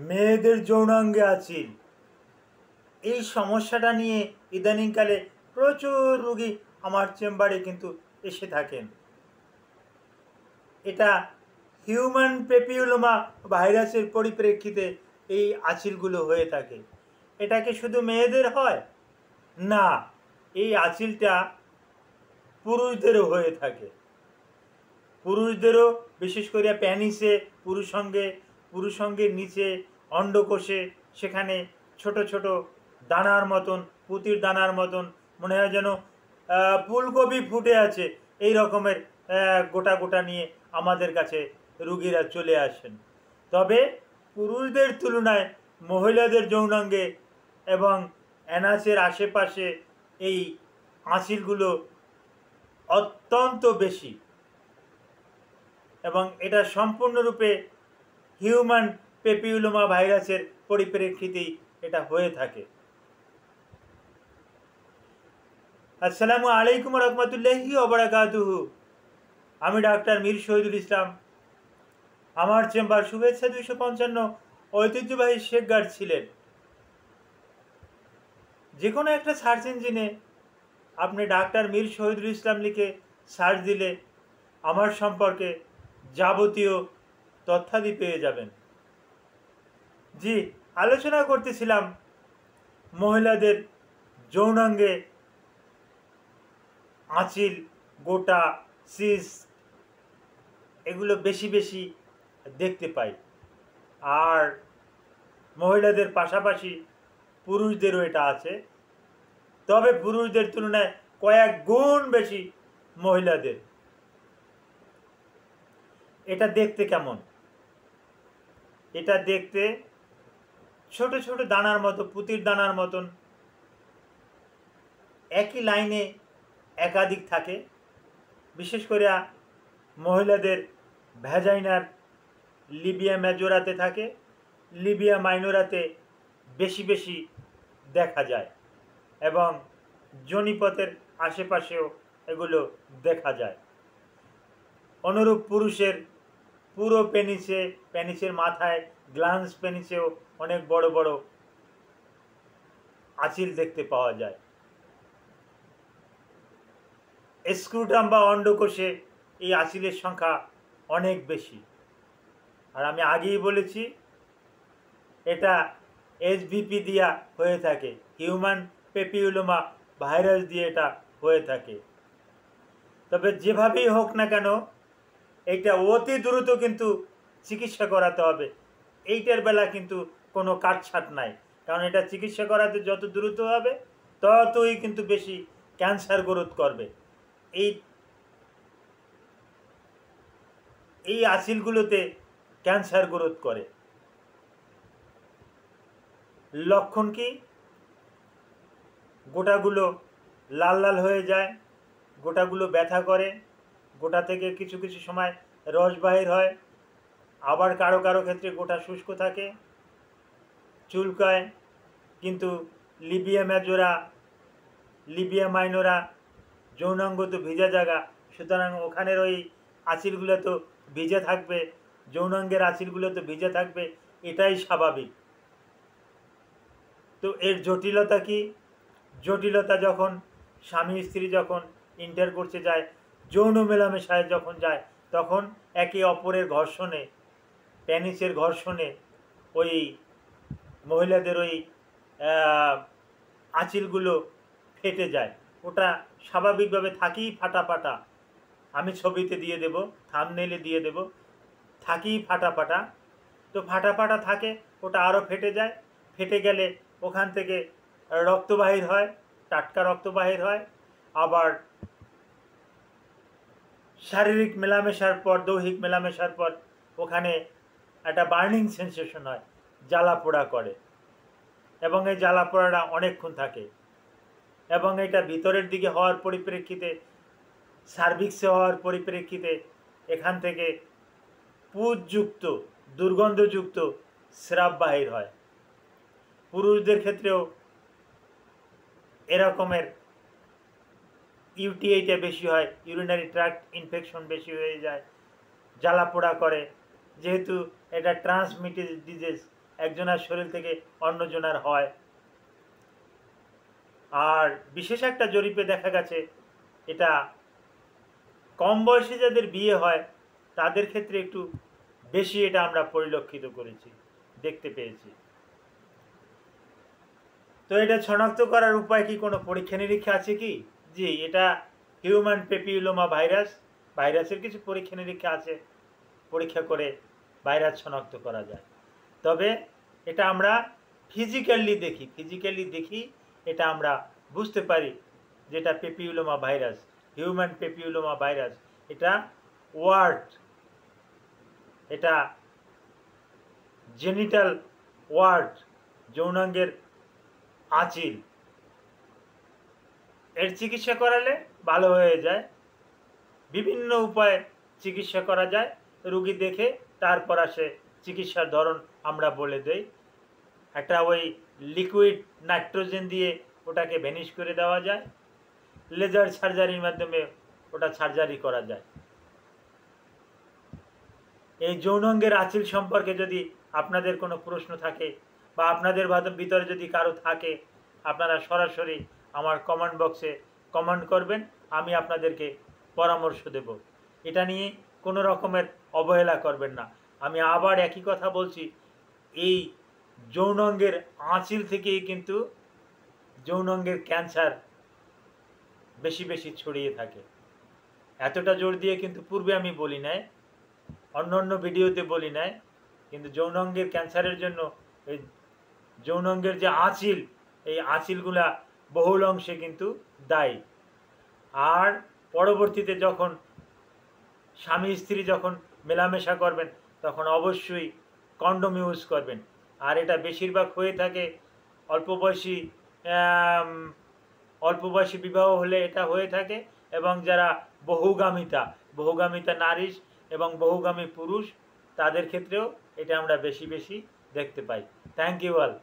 মেয়েদের যৌনাঙ্গে আঁচিল, এই সমস্যাটা নিয়ে ইদানিংকালে প্রচুর রোগী আমার চেম্বারে কিন্তু এসে থাকেন। এটা হিউম্যান পেপিউলোমা ভাইরাসের পরিপ্রেক্ষিতে এই আঁচিলগুলো হয়ে থাকে। এটা কি শুধু মেয়েদের হয়? না, এই আঁচিলটা পুরুষদেরও হয়ে থাকে। পুরুষদেরও বিশেষ করে প্যানিসে, পুরুষাঙ্গের নিচে অন্ডকোষে, সেখানে ছোট ছোট দানার মতন, পুঁতির দানার মতন, মনে হয় যেন ফুলকপি ফুটে আছে, এই রকমের গোটা গোটা নিয়ে আমাদের কাছে রুগীরা চলে আসেন। তবে পুরুষদের তুলনায় মহিলাদের যৌনাঙ্গে এবং অ্যানাসের আশেপাশে এই আঁচিলগুলো অত্যন্ত বেশি, এবং এটা সম্পূর্ণরূপে হিউম্যান পেপিউলোমা ভাইরাসের পরিপ্রেক্ষিতেই এটা হয়ে থাকে। আসসালামু আলাইকুম রহমতুল্লাহি ওয়া বারাকাতুহু। আমি ডাক্তার মীর শহীদুল ইসলাম। আমার চেম্বার শুভেচ্ছা 255 ঐতিহ্যবাহী শেখগার্ড ছিলেন। যে কোনো একটা সার্চ ইঞ্জিনে আপনি ডাক্তার মীর শহীদুল ইসলাম লিখে সার্চ দিলে আমার সম্পর্কে যাবতীয় তথ্যাদি পেয়ে যাবেন। জি, আলোচনা করতেছিলাম মহিলাদের যৌনাঙ্গে আঁচিল, গোটা, সিস্ট, এগুলো বেশি বেশি দেখতে পাই। আর মহিলাদের পাশাপাশি পুরুষদেরও এটা আছে, তবে পুরুষদের তুলনায় কয়েক গুণ বেশি মহিলাদের। এটা দেখতে কেমন? এটা দেখতে ছোট ছোট দানার মতো, পুঁতির দানার মতন, একই লাইনে একাধিক থাকে। বিশেষ করে মহিলাদের ভ্যাজাইনার লিবিয়া মেজোরাতে থাকে, লিবিয়া মাইনরাতে বেশি বেশি দেখা যায়, এবং যোনিপথের আশেপাশেও এগুলো দেখা যায়। অনুরূপ পুরুষের পুরো পেনিসের মাথায়, গ্ল্যান্স পেনিসেও অনেক বড় বড় আঁচিল দেখতে পাওয়া যায়। স্ক্রুটাম বা অন্ডকোষে এই আঁচিলের সংখ্যা অনেক বেশি। আর আমি আগেই বলেছি, এটা এসভিপি দিয়া হয়ে থাকে, হিউম্যান পেপিউলোমা ভাইরাস দিয়ে এটা হয়ে থাকে। তবে যেভাবেই হোক না কেন, এইটা অতি দ্রুত কিন্তু চিকিৎসা করাতে হবে। এইটার বেলা কিন্তু কোনো কাটছাট নাই, কারণ এটা চিকিৎসা করাতে যত দ্রুত হবে ততই কিন্তু বেশি ক্যান্সার গ্রোথ করবে। এই আঁচিলগুলোতে ক্যান্সার গ্রোথ করে। লক্ষণ কি? গোটাগুলো লাল লাল হয়ে যায়, গোটাগুলো ব্যথা করে, গোটা থেকে কিছু কিছু সময় রস বাহির হয়, আবার কারো কারো ক্ষেত্রে গোটা শুষ্ক থাকে, চুলকায়। কিন্তু লিবিয়া মেজোরা, লিবিয়া মাইনরা, যৌনাঙ্গ তো ভিজা জায়গা, সুতরাং ওখানের ওই আঁচিলগুলো তো ভিজে থাকবে, যৌনাঙ্গের আঁচিলগুলো তো ভিজে থাকবে, এটাই স্বাভাবিক। তো এর জটিলতা কি? জটিলতা যখন স্বামী স্ত্রী যখন ইন্টারকোর্সে যায়, যৌন মেলামেশায় যখন যায়, তখন একে অপরের ঘর্ষণে, প্যানিসের ঘর্ষণে ওই মহিলাদের ওই আঁচিলগুলো ফেটে যায়। ওটা স্বাভাবিকভাবে থাকেই ফাটা ফাটা। আমি ছবিতে দিয়ে দেব, থাম্বনেইলে দিয়ে দেব, থাকেই ফাটা ফাটা। তো ফাটা ফাটা থাকে, ওটা আরও ফেটে যায়। ফেটে গেলে ওখান থেকে রক্ত বাহির হয়, টাটকা রক্ত বাহির হয়। আবার শারীরিক মেলামেশার পর, দৈহিক মেলামেশার পর ওখানে একটা বার্নিং সেন্সেশন হয়, জ্বালা পোড়া করে, এবং এই জ্বালা পোড়াটা অনেকক্ষণ থাকে। এবং এটা ভিতরের দিকে হওয়ার পরিপ্রেক্ষিতে, সার্ভিক্সে হওয়ার পরিপ্রেক্ষিতে এখান থেকে পুজযুক্ত, দুর্গন্ধযুক্ত স্রাব বাহির হয়। পুরুষদের ক্ষেত্রেও এরকমের ইউটিআইটা বেশি হয়, ইউরিনারি ট্র্যাক্ট ইনফেকশন বেশি হয়ে যায়, জ্বালা পোড়া করে। যেহেতু এটা ট্রান্সমিটেড ডিজিজ, একজনের শরীর থেকে অন্যজনের হয়। আর বিশেষ একটা জরিপে দেখা গেছে এটা কম বয়সে যাদের বিয়ে হয় তাদের ক্ষেত্রে একটু বেশি এটা আমরা পরিলক্ষিত করেছি, দেখতে পেয়েছি। তো এটা শনাক্ত করার উপায় কি, কোনো পরীক্ষা নিরীক্ষা আছে কি? জি, এটা হিউম্যান পেপিলোমা ভাইরাসের কিছু পরীক্ষা নিরীক্ষা আছে, পরীক্ষা করে ভাইরাস শনাক্ত করা যায়। তবে এটা আমরা ফিজিক্যালি দেখি এটা আমরা বুঝতে পারি যেটা papilloma virus, human papilloma virus. এটা ওয়ার্ড, এটা জেনিটাল ওয়ার্ড, যৌনাঙ্গের আঁচিল। এর চিকিৎসা করালে ভালো হয়ে যায়, বিভিন্ন উপায়ে চিকিৎসা করা যায়। রুগী দেখে তারপর আসে চিকিৎসার ধরন আমরা বলে দেই। একটা ওই লিকুইড নাইট্রোজেন দিয়ে ওটাকে ভ্যানিশ করে দেওয়া যায়, লেজার সার্জারির মাধ্যমে ওটা সার্জারি করা যায়। এই যৌনাঙ্গের আঁচিল সম্পর্কে যদি আপনাদের কোনো প্রশ্ন থাকে বা আপনাদের ভিতরে যদি কারো থাকে, আপনারা সরাসরি আমার কমেন্ট বক্সে কমেন্ট করবেন, আমি আপনাদেরকে পরামর্শ দেব। এটা নিয়ে কোনো রকমের অবহেলা করবেন না। আমি আবার একই কথা বলছি, এই যৌনাঙ্গের আঁচিল থেকেই কিন্তু যৌনাঙ্গের ক্যান্সার বেশি ছড়িয়ে থাকে। এতটা জোর দিয়ে কিন্তু পূর্বে আমি বলি নাই, অন্য ভিডিওতে বলি নাই, কিন্তু যৌনাঙ্গের ক্যান্সারের জন্য এই যৌনাঙ্গের যে আঁচিল, এই আঁচিলগুলা বহুল অংশে কিন্তু দায়ী। আর পরবর্তীতে যখন স্বামী স্ত্রী যখন মেলামেশা করবেন তখন অবশ্যই কন্ডোম ইউজ করবেন। আর এটা বেশিরভাগ হয়ে থাকে অল্প বয়সী বিবাহ হলে এটা হয়ে থাকে, এবং যারা বহুগামিতা নারী এবং বহুগামী পুরুষ, তাদের ক্ষেত্রেও এটা আমরা বেশি দেখতে পাই। Thank you all.